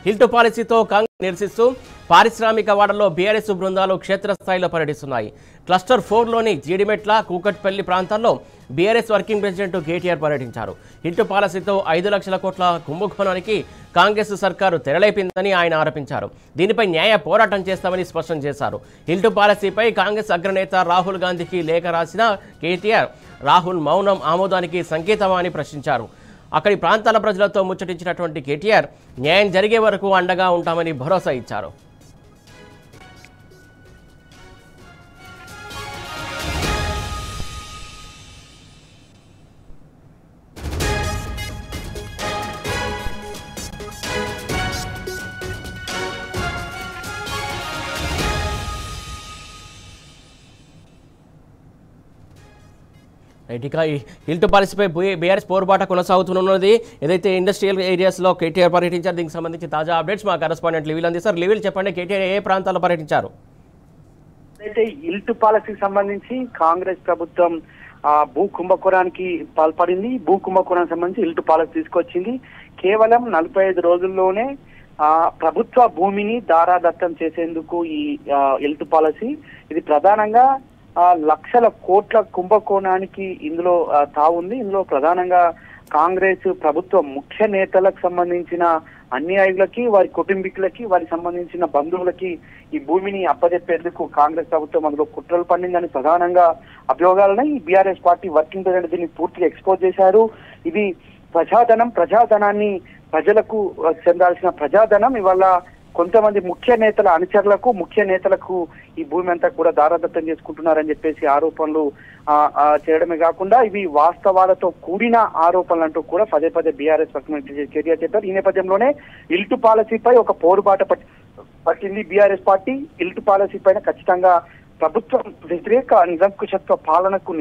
హిల్టు పాలసీతో కాంగ్రెస్ నిరసిస్తూ పారిశ్రామిక వాడల్లో బీఆర్ఎస్ బృందాలు క్షేత్రస్థాయిలో పర్యటిస్తున్నాయి. క్లస్టర్ 4లోని జీడిమెట్ల, కూకట్పల్లి ప్రాంతాల్లో బీఆర్ఎస్ వర్కింగ్ ప్రెసిడెంట్ కేటీఆర్ పర్యటించారు. హిల్టు పాలసీతో 5 లక్షల కోట్ల కుంభకోణానికి కాంగ్రెస్ సర్కారు తెరలేపిందని ఆయన ఆరోపించారు. దీనిపై న్యాయ పోరాటం చేస్తామని స్పష్టం చేశారు. హిల్టు పాలసీపై కాంగ్రెస్ అగ్రనేత రాహుల్ గాంధీకి లేఖ రాసిన కేటీఆర్ రాహుల్ మౌనం ఆమోదానికి సంకేతమా అని ప్రశ్నించారు. అక్కడి ప్రాంతాల ప్రజలతో ముచ్చటించినటువంటి కేటీఆర్ న్యాయం జరిగే వరకు అండగా ఉంటామని భరోసా ఇచ్చారు. ఇక హిల్టు పాలసీపై బీఆర్ఎస్ పోరుబాట కొనసాగుతున్నది. ఏదైతే ఇండస్ట్రియల్ ఏరియాస్లో కేటీఆర్ పర్యటించారు, దీనికి సంబంధించి తాజా అప్డేట్స్ మా కరెస్పాండెంట్ లివిల్ అందిస్తారు. లివిల్ చెప్పండి, కేటీఆర్ ఏ ప్రాంతాల్లో పర్యటించారు? అయితే హిల్టు పాలసీకి సంబంధించి కాంగ్రెస్ ప్రభుత్వం భూ కుంభకోణానికి పాల్పడింది. భూ కుంభకోణానికి సంబంధించి హిల్టు పాలసీ తీసుకొచ్చింది. కేవలం 45 రోజుల్లోనే ప్రభుత్వ భూమిని దారాదత్తం చేసేందుకు ఈ హిల్టు పాలసీ. ఇది ప్రధానంగా లక్షల కోట్ల కుంభకోణానికి ఇందులో తావుంది. ఇందులో ప్రధానంగా కాంగ్రెస్ ప్రభుత్వ ముఖ్య నేతలకు సంబంధించిన అన్యాయులకి, వారి కుటుంబీకులకి, వారికి సంబంధించిన బంధువులకి ఈ భూమిని అప్పజెప్పేందుకు కాంగ్రెస్ ప్రభుత్వం అందులో కుట్రలు పన్నిందని ప్రధానంగా అభియోగాలున్నాయి. ఈ బీఆర్ఎస్ పార్టీ వర్కింగ్ ప్రెసిడెంట్ దీన్ని పూర్తిగా ఎక్స్పోజ్ చేశారు. ఇది ప్రజాధనాన్ని ప్రజలకు చెందాల్సిన ప్రజాధనం ఇవాళ కొంతమంది ముఖ్య నేతల అనుచరులకు, ముఖ్య నేతలకు ఈ భూమి అంతా కూడా దారాదత్తం చేసుకుంటున్నారని చెప్పేసి ఆరోపణలు చేయడమే కాకుండా ఇవి వాస్తవాలతో కూడిన ఆరోపణలు అంటూ కూడా పదే పదే బీఆర్ఎస్ కేటీఆర్ చెప్పారు. ఈ నేపథ్యంలోనే హిల్టు పాలసీపై ఒక పోరుబాట పట్టింది బీఆర్ఎస్ పార్టీ. హిల్టు పాలసీ పైన ఖచ్చితంగా ప్రభుత్వం వ్యతిరేక నిరంకుశత్వ పాలనకు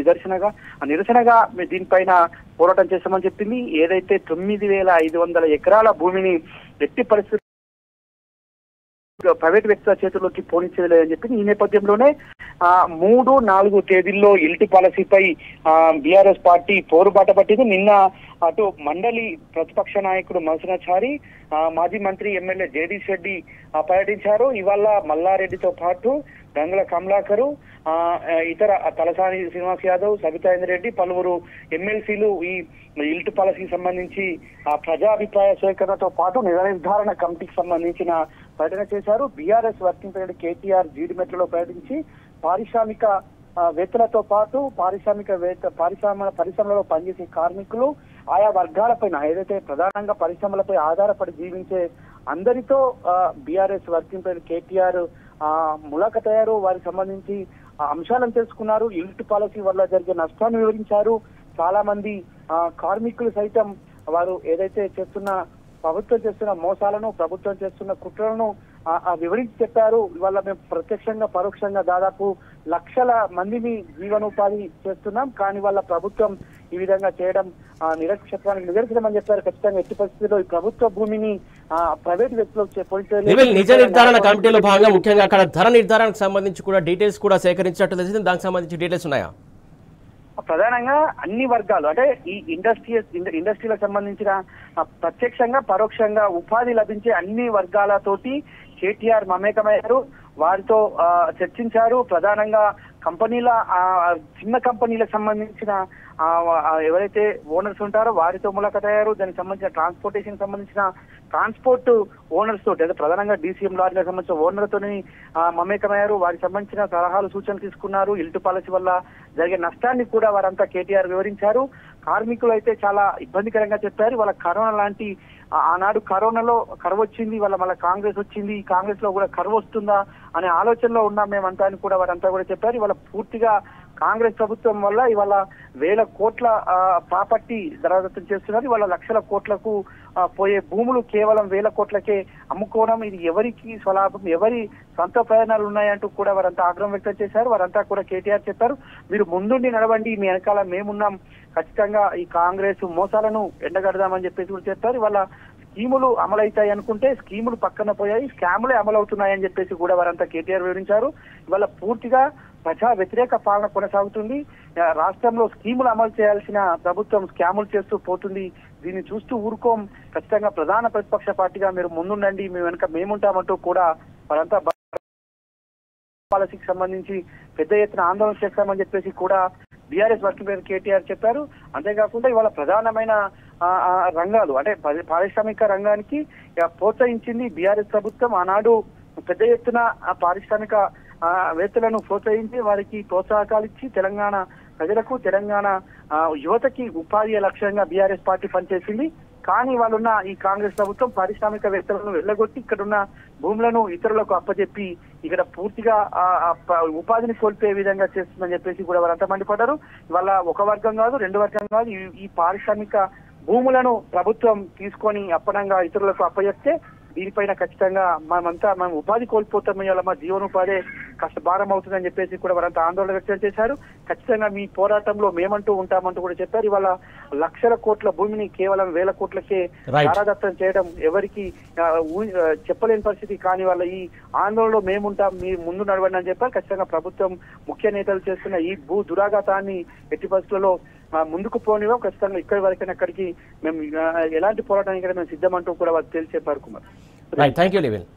నిరసనగా దీనిపైన పోరాటం చేస్తామని చెప్పింది. ఏదైతే 9,500 ఎకరాల భూమిని ఎట్టి పరిస్థితి ప్రైవేట్ వ్యక్తుల చేతుల్లోకి పోనించేది లేదని చెప్పింది. ఈ నేపథ్యంలోనే 3, 4 తేదీల్లో హిల్టు పాలసీపై బీఆర్ఎస్ పార్టీ పోరుబాట పట్టింది. నిన్న అటు మండలి ప్రతిపక్ష నాయకుడు మల్సనాచారి, మాజీ మంత్రి ఎమ్మెల్యే జగదీష్ రెడ్డి పర్యటించారు. ఇవాళ మల్లారెడ్డితో పాటు గంగుల కమలాకరు, ఇతర తలసాని శ్రీనివాస్ యాదవ్, సబితాయిందర్ రెడ్డి, పలువురు ఎమ్మెల్సీలు ఈ హిల్టు పాలసీకి సంబంధించి ప్రజాభిప్రాయ సేకరణతో పాటు నిర్ధారణ కమిటీకి సంబంధించిన పర్యటన చేశారు. బీఆర్ఎస్ వర్కింగ్ ప్రెసిడెంట్ కేటీఆర్ జీడిమెట్లలో పర్యటించి పారిశ్రామిక వేత్తలతో పాటు పరిశ్రమలలో పనిచేసే కార్మికులు, ఆయా వర్గాలపైన ఏదైతే ప్రధానంగా పరిశ్రమలపై ఆధారపడి జీవించే అందరితో బీఆర్ఎస్ వర్కింగ్ ప్రెసిడెంట్ కేటీఆర్ ములాఖతయ్యారు. వారికి సంబంధించి అంశాలను తెలుసుకున్నారు. హిల్టు పాలసీ వల్ల జరిగే నష్టాన్ని వివరించారు. చాలా మంది కార్మికులు సైతం వారు ఏదైతే ప్రభుత్వం చేస్తున్న మోసాలను, ప్రభుత్వం చేస్తున్న కుట్రలను వివరించి చెప్పారు. ఇవాళ మేము ప్రత్యక్షంగా పరోక్షంగా దాదాపు లక్షల మందిని జీవనోపాధి చేస్తున్నాం, కానీ వాళ్ళ ప్రభుత్వం ఈ విధంగా చేయడం నిరక్షత్వానికి నిదర్శనమని చెప్పారు. ఖచ్చితంగా ఎట్టి పరిస్థితుల్లో ఈ ప్రభుత్వ భూమిని ప్రైవేట్ వ్యక్తులకు నిజ నిర్ధారణ కమిటీలో భాగంగా ముఖ్యంగా అక్కడ ధర నిర్ధారణకు సంబంధించి కూడా డీటెయిల్స్ కూడా సేకరించినట్టు తెలిసింది. దానికి సంబంధించి డీటెయిల్స్ ఉన్నాయా? ప్రధానంగా అన్ని వర్గాలు అంటే ఈ ఇండస్ట్రీలకు సంబంధించిన ప్రత్యక్షంగా పరోక్షంగా ఉపాధి లభించే అన్ని వర్గాలతోటి కేటీఆర్ మమేకమయ్యారు. వారితో చర్చించారు. ప్రధానంగా చిన్న కంపెనీలకు సంబంధించిన ఎవరైతే ఓనర్స్ ఉంటారో వారితో ములాఖతయ్యారు. దానికి సంబంధించిన ట్రాన్స్పోర్టేషన్ సంబంధించిన ట్రాన్స్పోర్ట్ ఓనర్స్ తోటి అదే ప్రధానంగా DCM లారీలకు సంబంధించిన ఓనర్లతో మమేకమయ్యారు. వారికి సంబంధించిన సలహాలు, సూచనలు తీసుకున్నారు. హిల్టు పాలసీ వల్ల జరిగే నష్టాన్ని కూడా వారంతా కేటీఆర్ వివరించారు. కార్మికులు అయితే చాలా ఇబ్బందికరంగా చెప్పారు. వాళ్ళ కరోనా లాంటి ఆనాడు కరోనాలో కరువు వచ్చింది, మళ్ళీ కాంగ్రెస్ వచ్చింది, కాంగ్రెస్ లో కూడా కరువు వస్తుందా అనే ఆలోచనలో ఉన్నాం మేమంతా అని కూడా వారంతా కూడా చెప్పారు. ఇవాళ పూర్తిగా కాంగ్రెస్ ప్రభుత్వం వల్ల ఇవాళ 1,000 కోట్ల ప్రాపర్టీ దరాదత్తం చేస్తున్నారు. ఇవాళ లక్షల కోట్లకు పోయే భూములు కేవలం 1,000 కోట్లకే అమ్ముకోవడం, ఇది ఎవరికి స్వలాభం, ఎవరి సొంత ప్రయోజనాలు ఉన్నాయంటూ కూడా వారంతా ఆగ్రహం వ్యక్తం చేశారు. వారంతా కూడా కేటీఆర్ చెప్పారు, మీరు ముందుండి నడవండి, మీ వెనకాల మేమున్నాం, ఖచ్చితంగా ఈ కాంగ్రెస్ మోసాలను ఎండగడదామని చెప్పేసి కూడా చెప్పారు. ఇవాళ స్కీములు అమలవుతాయి అనుకుంటే స్కీములు పక్కన పోయాయి, స్కాములే అమలవుతున్నాయని చెప్పేసి కూడా వారంతా కేటీఆర్ వివరించారు. ఇవాళ పూర్తిగా ప్రజా వ్యతిరేక పాలన కొనసాగుతుంది. రాష్ట్రంలో స్కీములు అమలు చేయాల్సిన ప్రభుత్వం స్కాములు చేస్తూ పోతుంది. దీన్ని చూస్తూ ఊరుకోం, ఖచ్చితంగా ప్రధాన ప్రతిపక్ష పార్టీగా మీరు ముందుండండి, మేము వెనక మేముంటామంటూ కూడా వారంతా పాలసీకి సంబంధించి పెద్ద ఎత్తున ఆందోళన చేస్తామని చెప్పేసి కూడా బీఆర్ఎస్ వర్కింగ్ ప్రెసిడెంట్ కేటీఆర్ చెప్పారు. అంతేకాకుండా ఇవాళ ప్రధానమైన రంగాలు అంటే పారిశ్రామిక రంగానికి ప్రోత్సహించింది బీఆర్ఎస్ ప్రభుత్వం. ఆనాడు పెద్ద ఎత్తున పారిశ్రామిక వేత్తలను ప్రోత్సహించి వారికి ప్రోత్సాహకాలు ఇచ్చి తెలంగాణ ప్రజలకు తెలంగాణ యువతకి ఉపాధి లక్ష్యంగా బీఆర్ఎస్ పార్టీ పనిచేసింది. కానీ వాళ్ళున్న ఈ కాంగ్రెస్ ప్రభుత్వం పారిశ్రామికవేత్తలను వెళ్ళగొట్టి ఇక్కడున్న భూములను ఇతరులకు అప్పచెప్పి ఇక్కడ పూర్తిగా ఉపాధిని కోల్పోయే విధంగా చేస్తుందని చెప్పేసి కూడా వారంతా మండిపడ్డారు. ఇవాళ ఒక వర్గం కాదు, రెండు వర్గం కాదు, ఈ పారిశ్రామిక భూములను ప్రభుత్వం తీసుకొని అప్పనంగా ఇతరులకు అప్పచెప్తే దీనిపైన ఖచ్చితంగా మనం ఉపాధి కోల్పోతాం, ఇవాళ మా జీవనోపాధి భారం అవుతుందని చెప్పేసి కూడా వారంతా ఆందోళన వ్యక్తం చేశారు. ఖచ్చితంగా మీ పోరాటంలో మేమంటూ ఉంటామంటూ కూడా చెప్పారు. ఇవాళ లక్షల కోట్ల భూమిని కేవలం వేల కోట్లకే దారాదత్తం చేయడం ఎవరికి చెప్పలేని పరిస్థితి. కానీ వాళ్ళ ఈ ఆందోళనలో మేముంటాం, మీరు ముందు నడవండి అని చెప్పారు. ఖచ్చితంగా ప్రభుత్వం ముఖ్య నేతలు చేస్తున్న ఈ భూ దురాఘాతాన్ని ఎట్టి పరిస్థితుల్లో ముందుకు పోనివో, ఖచ్చితంగా ఇక్కడి వరకైనా అక్కడికి మేము ఎలాంటి పోరాటానికి మేము సిద్ధమంటూ కూడా వాళ్ళు తేల్చి చెప్పారు. Kumar, thank you live-in.